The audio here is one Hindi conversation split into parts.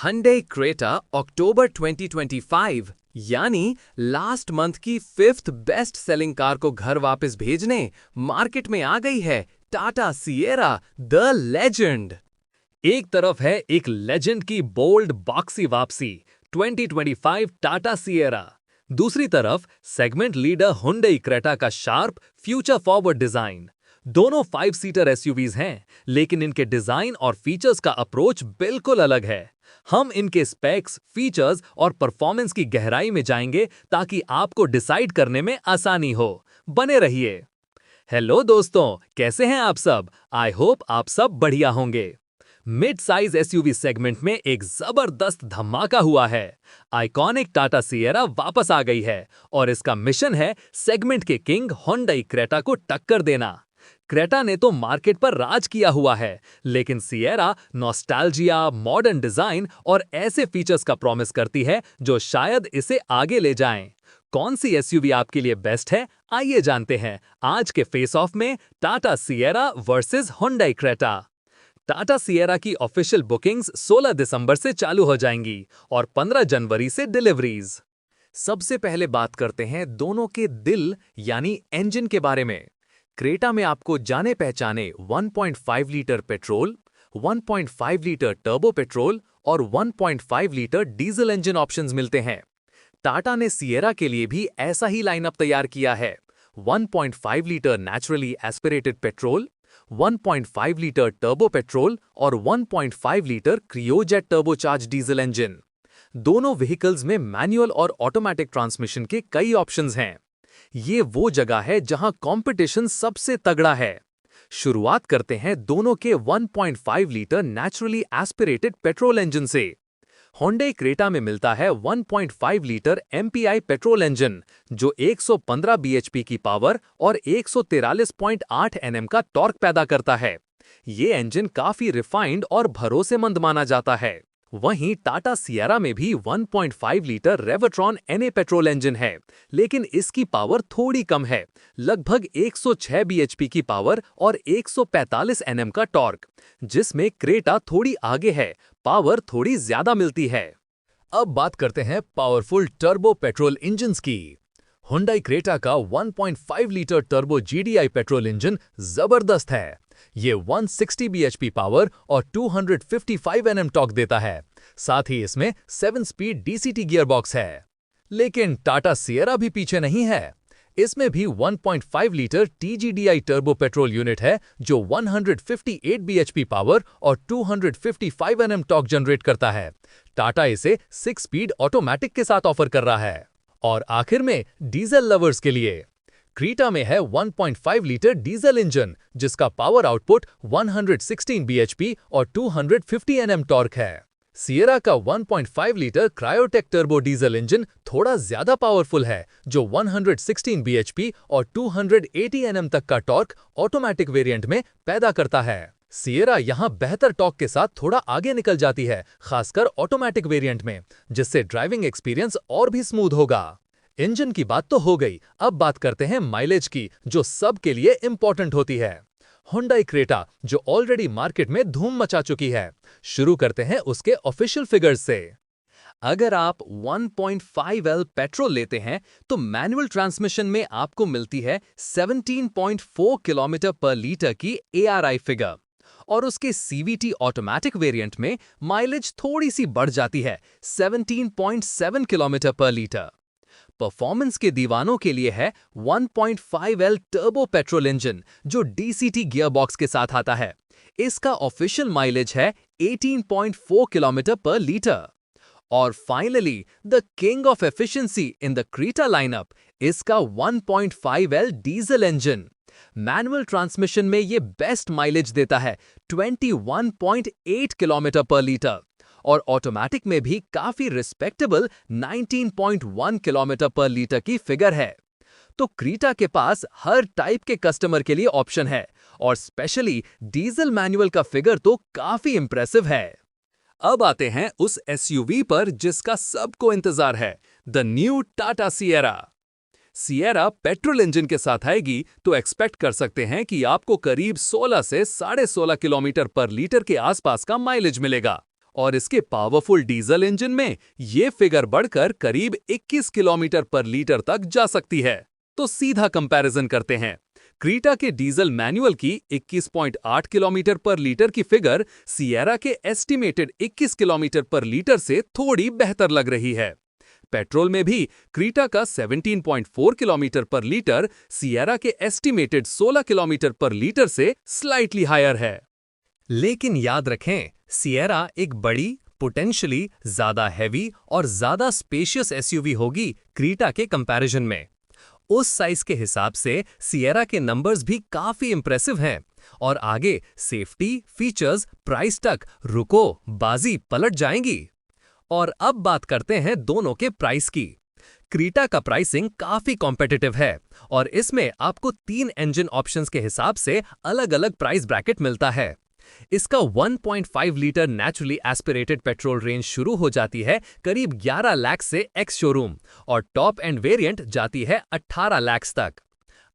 Hyundai Creta अक्टूबर 2025 यानी लास्ट मंथ की 5th बेस्ट सेलिंग कार को घर वापस भेजने मार्केट में आ गई है टाटा सिएरा द लेजेंड। एक तरफ है एक लेजेंड की बोल्ड बॉक्सी वापसी 2025 टाटा सिएरा, दूसरी तरफ सेगमेंट लीडर हुंडई क्रेटा का शार्प फ्यूचर फॉरवर्ड डिजाइन। दोनों 5 सीटर एसयूवीज हैं, लेकिन इनके डिजाइन और फीचर्स का अप्रोच बिल्कुल अलग है। हम इनके स्पेक्स, फीचर्स और परफॉर्मेंस की गहराई में जाएंगे ताकि आपको डिसाइड करने में आसानी हो। बने रहिए। हेलो दोस्तों, कैसे हैं आप सब? आई होप आप सब बढ़िया होंगे। मिड साइज एसयूवी सेगमेंट में एक जबरदस्त धमाका हुआ है। आइकॉनिक टाटा सिएरा वापस आ गई है और इसका मिशन है सेगमेंट के किंग हुंडई क्रेटा को टक्कर देना। क्रेटा ने तो मार्केट पर राज किया हुआ है, लेकिन सिएरा नॉस्टैल्जिया, मॉडर्न डिजाइन और ऐसे फीचर्स का प्रॉमिस करती है जो शायद इसे आगे ले जाएं। कौन सी एसयूवी आपके लिए बेस्ट है, आइए जानते हैं आज के फेस ऑफ में Tata Sierra versus Hyundai Creta. Tata Sierra की ऑफिशियल बुकिंग्स 16 दिसंबर से चालू हो जाएंगी और 15 जनवरी से डिलीवरीज। सबसे पहले बात करते हैं दोनों के दिल यानी इंजन के बारे में। क्रेटा में आपको जाने पहचाने 1.5 litre petrol, 1.5 litre turbo petrol और 1.5 लीटर डीजल इंजन ऑप्शंस मिलते हैं। टाटा ने सिएरा के लिए भी ऐसा ही लाइनअप तैयार किया है। 1.5 litre naturally aspirated petrol, 1.5 litre turbo petrol और 1.5 लीटर क्रियोजेट टर्बोचार्ज डीजल इंजन। दोनों व्हीकल्स में मैनुअल और ऑटोमेटिक ट्रांसमिशन के कई ऑप्शंस हैं। ये वो जगह है जहां कंपटीशन सबसे तगड़ा है। शुरुआत करते हैं दोनों के 1.5 litre naturally aspirated petrol engine से। हुंडई क्रेटा में मिलता है 1.5 लीटर एमपीआई पेट्रोल इंजन जो 115 बीएचपी की पावर और 143.8 एनएम का टॉर्क पैदा करता है। ये इंजन काफी रिफाइंड और भरोसेमंद माना जाता है। वहीं टाटा सिएरा में भी 1.5 litre Revotron NA petrol engine है, लेकिन इसकी पावर थोड़ी कम है, लगभग 106 बीएचपी की पावर और 145 एनएम का टॉर्क, जिसमें क्रेटा थोड़ी आगे है, पावर थोड़ी ज्यादा मिलती है। अब बात करते हैं पावरफुल टर्बो पेट्रोल इंजन्स की। हुंडई क्रेटा का 1.5 litre turbo GDI petrol engine जबरदस्त है। ये 160 बीएचपी पावर और 255 एनएम टॉर्क देता है। साथ ही इसमें 7 स्पीड डीसीटी गियरबॉक्स है। लेकिन टाटा सिएरा भी पीछे नहीं है। इसमें भी 1.5 litre TGDI turbo petrol unit है जो 158 बीएचपी पावर और 255 एनएम टॉर्क जनरेट करता है। टाटा इसे 6 स्पीड ऑटोमेटिक के साथ ऑफर कर रहा है। और आखिर में डीजल लवर्स के लिए क्रेटा में है 1.5 लीटर डीजल इंजन जिसका पावर आउटपुट 116 बीएचपी और 250 एनएम टॉर्क है। सिएरा का 1.5 litre Kryotec turbo diesel engine थोड़ा ज्यादा पावरफुल है जो 116 बीएचपी और 280 एनएम तक का टॉर्क ऑटोमेटिक वेरिएंट में पैदा करता है। सिएरा यहां बेहतर टॉर्क के साथ थोड़ा आगे निकल जाती है, खासकर ऑटोमेटिक वेरिएंट में, जिससे ड्राइविंग एक्सपीरियंस और भी स्मूथ होगा। इंजन की बात तो हो गई, अब बात करते हैं माइलेज की, जो सबके लिए इंपॉर्टेंट होती है। हुंडई क्रेटा जो ऑलरेडी मार्केट में धूम मचा चुकी है। शुरू करते हैं उसके ऑफिशियल फिगर्स से। अगर आप 1.5L पेट्रोल लेते हैं तो मैनुअल ट्रांसमिशन में आपको मिलती है 17.4 किलोमीटर पर लीटर की ARI फिगर, और उसके CVT ऑटोमेटिक वेरिएंट में माइलेज थोड़ी सी बढ़ जाती है 17.7 किलोमीटर पर लीटर। परफॉर्मेंस के दीवानों के लिए है 1.5L टर्बो पेट्रोल इंजन जो डीसीटी गियरबॉक्स के साथ आता है। इसका ऑफिशियल माइलेज है 18.4 किलोमीटर पर लीटर। और finally the king of efficiency in the Creta lineup, इसका 1.5L diesel engine. Manual transmission में ये बेस्ट माइलेज देता है 21.8 किलोमीटर पर लीटर, और ऑटोमेटिक में भी काफी रिस्पेक्टेबल 19.1 किलोमीटर पर लीटर की फिगर है। तो क्रेटा के पास हर टाइप के कस्टमर के लिए ऑप्शन है, और स्पेशली डीजल मैनुअल का फिगर तो काफी इंप्रेसिव है। अब आते हैं उस एसयूवी पर जिसका सबको इंतजार है, the new Tata Sierra. Sierra petrol engine के साथ आएगी तो एक्सपेक्ट कर सकते हैं कि आपको करीब 16 से 16.5 किलोमीटर पर लीटर के आसपास का माइलेज मिलेगा, और इसके पावरफुल डीजल इंजन में ये फिगर बढ़कर करीब 21 किलोमीटर पर लीटर तक जा सकती है। तो सीधा कंपैरिजन करते हैं। क्रीटा के डीजल मैनुअल की 21.8 किलोमीटर पर लीटर की फिगर सिएरा के एस्टिमेटेड 21 किलोमीटर पर लीटर से थोड़ी बेहतर लग रही है। पेट्रोल में भी क्रीटा का 17.4 किलोमीटर पर लीटर सिएरा के एस्टिमेटेड 16 किलोमीटर पर लीटर से स्लाइटली हायर है। लेकिन याद रखें, सिएरा एक बड़ी, पोटेंशियली ज्यादा हैवी और ज्यादा स्पेशियस एसयूवी होगी क्रीटा के कंपैरिजन में। उस साइज के हिसाब से सिएरा के नंबर्स भी काफी इंप्रेसिव हैं। और आगे सेफ्टी, फीचर्स, प्राइस तक रुको, बाजी पलट जाएंगी। और अब बात करते हैं दोनों के प्राइस की। क्रीटा का प्राइसिंग काफी कॉम्पिटिटिव है और इसमें आपको 3 इंजन ऑप्शंस के हिसाब से अलग-अलग प्राइस ब्रैकेट मिलता है। इसका 1.5 litre naturally aspirated petrol range शुरू हो जाती है करीब 11 लाख से एक्स शोरूम और टॉप एंड वेरिएंट जाती है 18 लाख तक।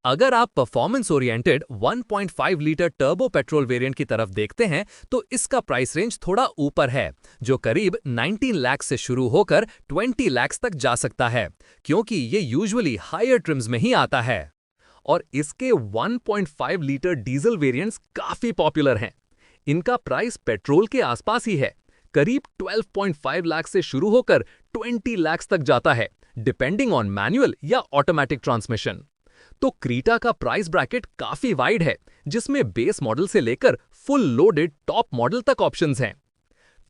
अगर आप performance oriented 1.5 litre turbo petrol variant की तरफ देखते हैं तो इसका प्राइस रेंज थोड़ा ऊपर है, जो करीब 19 लाख से शुरू होकर 20 लाख तक जा सकता है, क्योंकि ये यूजुअली हायर ट्रिम्स में ही आता है। और इसके 1.5 लीटर डीजल वेरिएंट्स काफी पॉपुलर हैं। इनका प्राइस पेट्रोल के आसपास ही है, करीब 12.5 लाख से शुरू होकर 20 लाख तक जाता है, डिपेंडिंग ऑन मैनुअल या ऑटोमेटिक ट्रांसमिशन। तो क्रीटा का प्राइस ब्रैकेट काफी वाइड है, जिसमें बेस मॉडल से लेकर फुल लोडेड टॉप मॉडल तक ऑप्शंस हैं।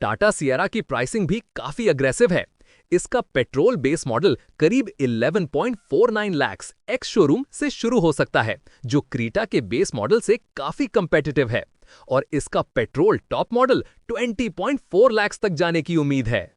टाटा सिएरा की प्राइसिंग भी काफी अग्रेसिव है। इसका पेट्रोल बेस मॉडल करीब 11.49 लाख एक्स शोरूम से शुरू हो सकता है, जो क्रीटा के बेस मॉडल से काफी कंपेटिटिव है। और इसका पेट्रोल टॉप मॉडल 20.4 लाख तक जाने की उम्मीद है।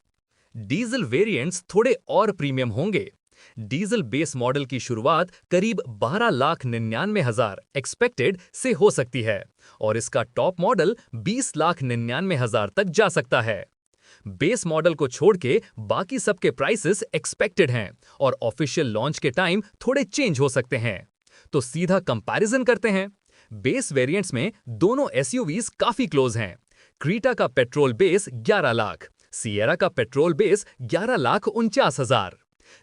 डीजल वेरिएंट्स थोड़े और प्रीमियम होंगे। डीजल बेस मॉडल की शुरुआत करीब 12,99,000 एक्सपेक्टेड से हो सकती है और इसका टॉप मॉडल 20,99,000 तक जा सकता है। बेस मॉडल को छोड़ के बाकी सबके प्राइसेस एक्सपेक्टेड हैं और ऑफिशियल लॉन्च के टाइम थोड़े चेंज हो सकते हैं। तो सीधा कंपैरिजन करते हैं। बेस वेरिएंट्स में दोनों एसयूवीज काफी क्लोज हैं। क्रीटा का पेट्रोल बेस 11 लाख, सिएरा का पेट्रोल बेस 11,49,000।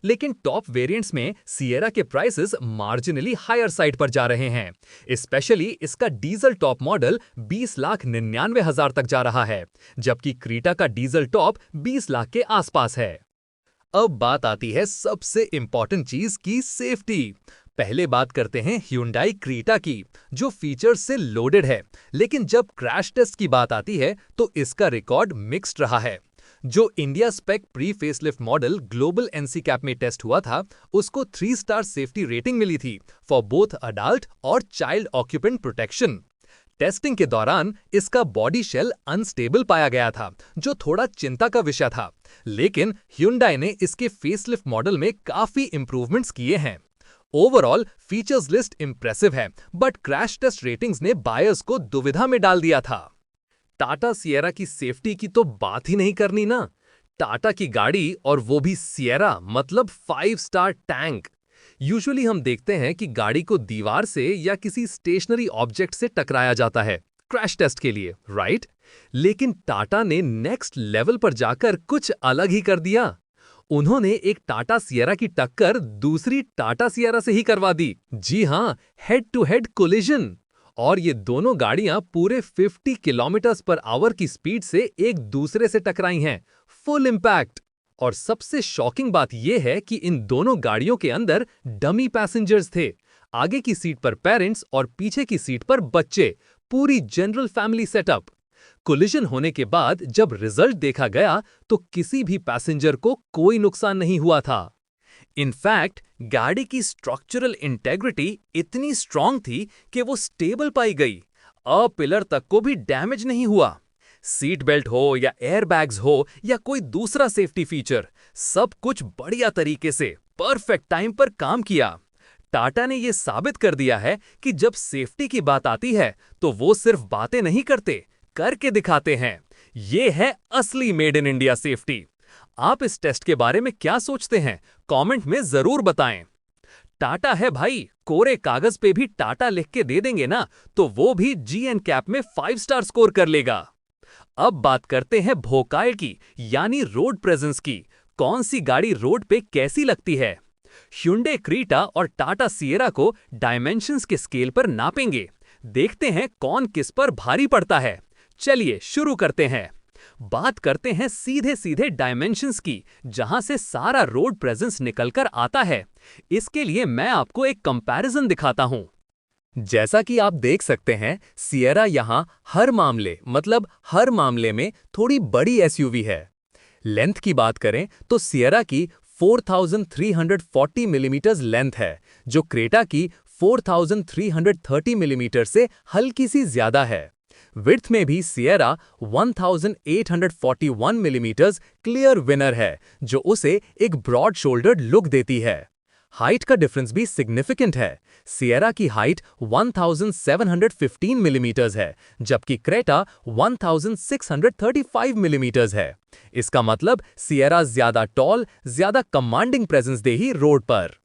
लेकिन टॉप वेरिएंट्स में सिएरा के प्राइसेस मार्जिनली हायर साइड पर जा रहे हैं। स्पेशली इसका डीजल टॉप मॉडल 20,99,000 तक जा रहा है, जबकि क्रीटा का डीजल टॉप 20 लाख के आसपास है। अब बात आती है सबसे इंपॉर्टेंट चीज की, सेफ्टी। पहले बात करते हैं Hyundai क्रीटा की, जो फीचर्स से लोडेड है, लेकिन जब क्रैश टेस्ट की बात आती है तो इसका रिकॉर्ड मिक्स्ड रहा है। जो India spec pre facelift model global NCAP में टेस्ट हुआ था, उसको 3 स्टार सेफ्टी रेटिंग मिली थी फॉर बोथ अडल्ट और चाइल्ड ऑक्यूपेंट प्रोटेक्शन। टेस्टिंग के दौरान इसका बॉडी शेल अनस्टेबल पाया गया था, जो थोड़ा चिंता का विषय था, लेकिन Hyundai ने इसके फेसलिफ्ट मॉडल में काफी इंप्रूवमेंट्स किए हैं। ओवरऑल फीचर्स लिस्ट इंप्रेसिव है, बट क्रैश टेस्ट रेटिंग्स ने बायर्स को दुविधा में डाल दिया था। टाटा सिएरा की सेफ्टी की तो बात ही नहीं करनी ना। टाटा की गाड़ी और वो भी सिएरा, मतलब 5 स्टार टैंक। यूजुअली हम देखते हैं कि गाड़ी को दीवार से या किसी स्टेशनरी ऑब्जेक्ट से टकराया जाता है क्रैश टेस्ट के लिए, राइट? लेकिन टाटा ने नेक्स्ट लेवल पर जाकर कुछ अलग ही कर दिया। उन्होंने एक टाटा सिएरा की टक्कर दूसरी टाटा सिएरा से ही करवा दी। जी हां, हेड टू हेड कोलिजन। और ये दोनों गाड़ियां पूरे 50 किलोमीटर्स पर आवर की स्पीड से एक दूसरे से टकराई हैं, फुल इंपैक्ट। और सबसे शॉकिंग बात यह है कि इन दोनों गाड़ियों के अंदर डमी पैसेंजर्स थे। आगे की सीट पर पेरेंट्स और पीछे की सीट पर बच्चे, पूरी जनरल फैमिली सेटअप। कोलिजन होने के बाद जब रिजल्ट देखा गया तो किसी भी पैसेंजर को कोई नुकसान नहीं हुआ था। इनफैक्ट गाड़ी की स्ट्रक्चरल इंटेग्रिटी इतनी स्ट्रांग थी कि वो स्टेबल पाई गई। अ पिलर तक को भी डैमेज नहीं हुआ। सीट बेल्ट हो या एयरबैग्स हो या कोई दूसरा सेफ्टी फीचर, सब कुछ बढ़िया तरीके से परफेक्ट टाइम पर काम किया। टाटा ने यह साबित कर दिया है कि जब सेफ्टी की बात आती है तो वो सिर्फ बातें नहीं करते, करके दिखाते हैं। ये है असली मेड इन इंडिया सेफ्टी। आप इस टेस्ट के बारे में क्या सोचते हैं? कमेंट में जरूर बताएं। टाटा है भाई, कोरे कागज पे भी टाटा लिख के दे देंगे ना, तो वो भी जी एन कैप में 5 स्टार स्कोर कर लेगा। अब बात करते हैं भोकाल की, यानी रोड प्रेजेंस की। कौन सी गाड़ी रोड पे कैसी लगती है? Hyundai क्रीटा और टाटा सिएरा को डायमेंशंस के स्केल पर नापेंगे। देखते हैं कौन किस पर भारी पड़ता है। चलिए शुरू करते हैं। बात करते हैं सीधे सीधे डायमेंशंस की, जहां से सारा रोड प्रेजेंस निकलकर आता है। इसके लिए मैं आपको एक कंपैरिजन दिखाता हूं। जैसा कि आप देख सकते हैं, सिएरा यहां हर मामले में थोड़ी बड़ी एसयूवी है। लेंथ की बात करें तो सिएरा की 4340 मिलीमीटर लेंथ है, जो क्रेटा की 4330 मिलीमीटर से हल्की सी ज्यादा है। विड्थ में भी सिएरा 1841 मिलीमीटर क्लियर विनर है, जो उसे एक ब्रॉड शोल्डर्ड लुक देती है। हाइट का डिफरेंस भी सिग्निफिकेंट है। सिएरा की हाइट 1715 मिलीमीटर है, जबकि क्रेटा 1635 मिलीमीटर है। इसका मतलब सिएरा ज्यादा टॉल, ज्यादा कमांडिंग प्रेजेंस देगी रोड पर।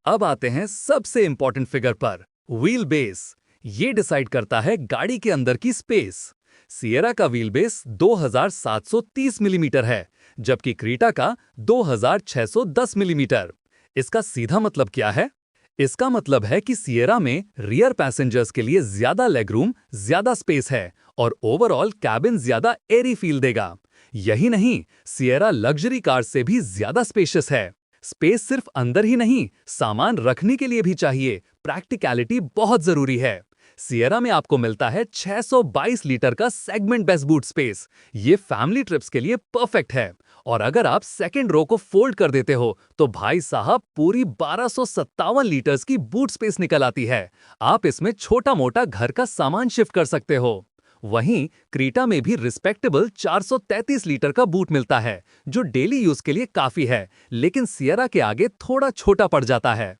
अब आते हैं सबसे इंपॉर्टेंट फिगर पर, व्हील बेस। ये डिसाइड करता है गाड़ी के अंदर की स्पेस। सिएरा का व्हील बेस 2730 मिलीमीटर है, जबकि क्रेटा का 2610 मिलीमीटर। इसका सीधा मतलब क्या है? इसका मतलब है कि सिएरा में रियर पैसेंजर्स के लिए ज्यादा लेगरूम, ज्यादा स्पेस है और ओवरऑल कैबिन ज्यादा एरी फील देगा। यही नहीं, सिएरा लग्जरी कार से भी ज्यादा स्पेशियस है। स्पेस सिर्फ अंदर ही नहीं, सामान रखने के लिए भी चाहिए। प्रैक्टिकलिटी बहुत जरूरी है। सिएरा में आपको मिलता है 622 लीटर का सेगमेंट बेस्ट बूट स्पेस। ये फैमिली ट्रिप्स के लिए परफेक्ट है। और अगर आप सेकंड रो को फोल्ड कर देते हो तो भाई साहब पूरी 1257 लीटर्स की बूट स्पेस निकल आती है। आप इसमें छोटा मोटा घर का सामान शिफ्ट कर सकते हो। वहीं क्रेटा में भी रिस्पेक्टेबल 433 लीटर का बूट मिलता है, जो डेली यूज के लिए काफी है, लेकिन सिएरा के आगे थोड़ा छोटा पड़ जाता है।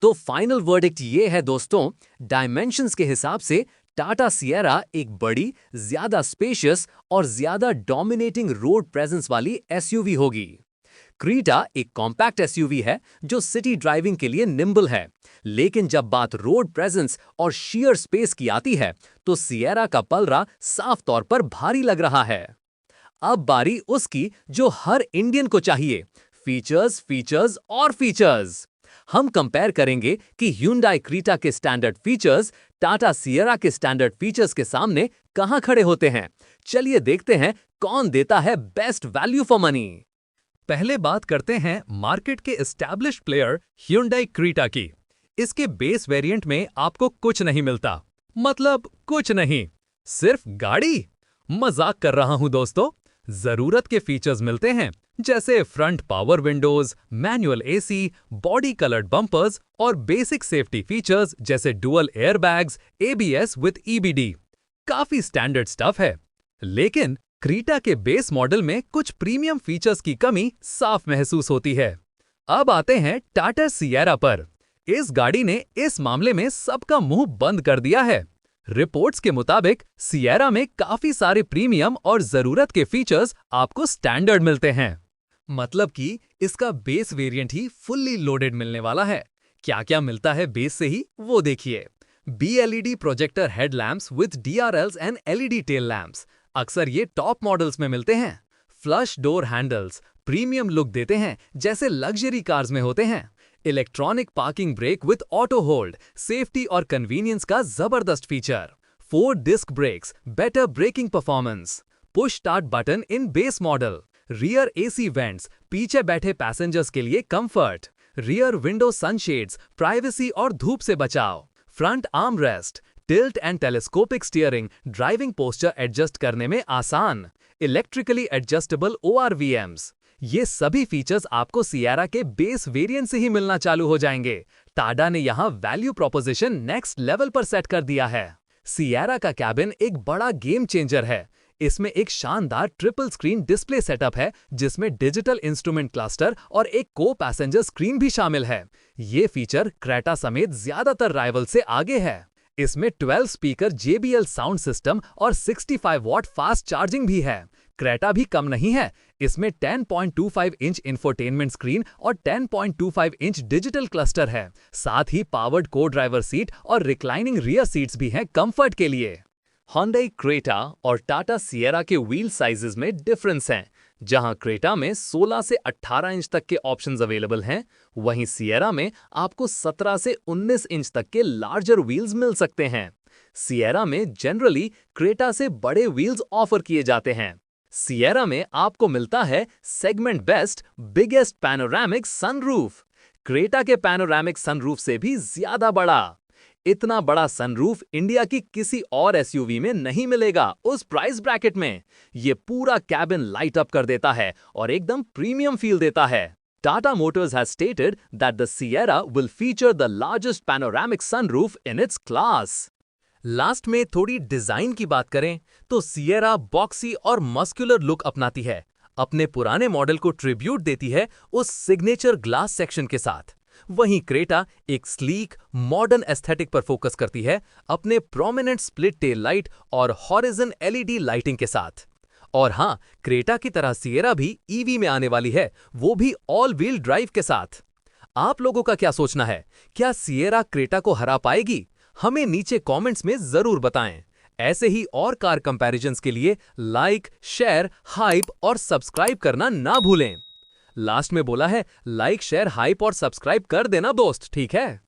तो फाइनल वर्डिक्ट ये है दोस्तों, डायमेंशंस के हिसाब से टाटा सिएरा एक बड़ी, ज्यादा स्पेशियस और ज्यादा डोमिनेटिंग रोड प्रेजेंस वाली एसयूवी होगी। क्रेटा एक कॉम्पैक्ट एसयूवी है जो सिटी ड्राइविंग के लिए निम्बल है, लेकिन जब बात रोड प्रेजेंस और शेयर स्पेस की आती है तो सिएरा का पलड़ा साफ तौर पर भारी लग रहा है। अब बारी उसकी जो हर इंडियन को चाहिए, फीचर्स, फीचर्स और फीचर्स। हम कंपेयर करेंगे कि Hyundai क्रेटा के स्टैंडर्ड फीचर्स टाटा सिएरा के स्टैंडर्ड फीचर्स के सामने कहां खड़े होते हैं। चलिए देखते हैं कौन देता है बेस्ट वैल्यू फॉर मनी। पहले बात करते हैं मार्केट के एस्टैब्लिश्ड प्लेयर Hyundai क्रेटा की। इसके बेस वेरिएंट में आपको कुछ नहीं मिलता, मतलब कुछ नहीं, सिर्फ गाड़ी। मजाक कर रहा हूं दोस्तों। जरूरत के फीचर्स मिलते हैं, जैसे front power Windows, manual AC, body coloured bumpers और बेसिक सेफ्टी फीचर्स जैसे dual airbags, ABS with EBD. काफी स्टैंडर्ड स्टफ है। लेकिन क्रेटा के बेस मॉडल में कुछ प्रीमियम फीचर्स की कमी साफ महसूस होती है। अब आते हैं टाटा सिएरा पर। इस गाड़ी ने इस मामले में सबका मुंह बंद कर दिया है। रिपोर्ट्स के मुताबिक सिएरा में काफी सारे प्रीमियम और जरूरत के फीचर्स आपको स्टैंडर्ड मिलते हैं। मतलब कि इसका बेस वेरिएंट ही फुल्ली लोडेड मिलने वाला है। क्या क्या मिलता है बेस से ही, वो देखिए। BLED projector headlamps with DRLs and LED tail lamps, अक्सर ये टॉप मॉडल्स में मिलते हैं। Flush door handles premium look देते हैं, जैसे लग्जरी कार्स में होते हैं। Electronic parking brake with auto hold, safety और कन्वीनियंस का जबरदस्त feature. 4 disc brakes, better braking performance. Push start button in base model. Rear AC vents, पीछे बैठे पैसेंजर्स के लिए comfort. Rear window sunshades, privacy और धूप से बचाव। Front arm rest, tilt and telescopic steering, driving posture adjust करने में आसान। Electrically adjustable ORVMs। ये सभी फीचर्स आपको सिएरा के बेस वेरिएंट से ही मिलना चालू हो जाएंगे। टाटा ने यहां वैल्यू प्रोपोजिशन नेक्स्ट लेवल पर सेट कर दिया है। सिएरा का कैबिन एक बड़ा गेम चेंजर है। इसमें एक शानदार ट्रिपल स्क्रीन डिस्प्ले सेटअप है, जिसमें डिजिटल इंस्ट्रूमेंट क्लस्टर और एक को पैसेंजर स्क्रीन भी शामिल है। ये फीचर क्रेटा समेत ज्यादातर राइवल से आगे है। इसमें 12 स्पीकर JBL साउंड सिस्टम और 65 वॉट फास्ट चार्जिंग भी है। क्रेटा भी कम नहीं है। इसमें 10.25 इंच इंफोटेनमेंट स्क्रीन और 10.25 इंच डिजिटल क्लस्टर है। साथ ही पावर्ड को ड्राइवर सीट और रिक्लाइनिंग रियर सीट्स भी हैं कंफर्ट के लिए। Hyundai क्रेटा और टाटा सिएरा के व्हील साइजेस में डिफरेंस हैं। जहां क्रेटा में 16 से 18 इंच तक के ऑप्शंस अवेलेबल हैं, वहीं सिएरा में आपको 17 से 19 इंच तक के लार्जर व्हील्स मिल सकते हैं। सिएरा में जनरली क्रेटा से बड़े व्हील्स ऑफर किए जाते हैं। सिएरा में आपको मिलता है segment best biggest panoramic sunroof. Creta के पैनोरामिक सनरूफ से भी ज्यादा बड़ा। इतना बड़ा सनरूफ इंडिया की किसी और एसयूवी में नहीं मिलेगा उस प्राइस ब्रैकेट में। ये पूरा कैबिन लाइट अप कर देता है और एकदम प्रीमियम फील देता है। Tata Motors has stated that the Sierra will feature the largest panoramic sunroof in its class. Last में थोड़ी डिजाइन की बात करें तो सिएरा बॉक्सी और मस्कुलर लुक अपनाती है। अपने पुराने मॉडल को ट्रिब्यूट देती है उस सिग्नेचर ग्लास सेक्शन के साथ। वहीं क्रेटा एक स्लीक मॉडर्न एस्थेटिक पर फोकस करती है अपने प्रोमिनेंट स्प्लिट टेल लाइट और हॉरिजन एलईडी लाइटिंग के साथ। और हाँ, क्रेटा की तरह सिएरा भी ईवी में आने वाली है, वो भी ऑल व्हील ड्राइव के साथ। आप लोगों का क्या सोचना है? क्या सिएरा क्रेटा को हरा पाएगी? हमें नीचे कमेंट्स में जरूर बताएं। ऐसे ही और कार कंपैरिजंस के लिए लाइक, शेयर, हाइप और सब्सक्राइब करना ना भूलें। लास्ट में बोला है लाइक, शेयर, हाइप और सब्सक्राइब कर देना दोस्त, ठीक है?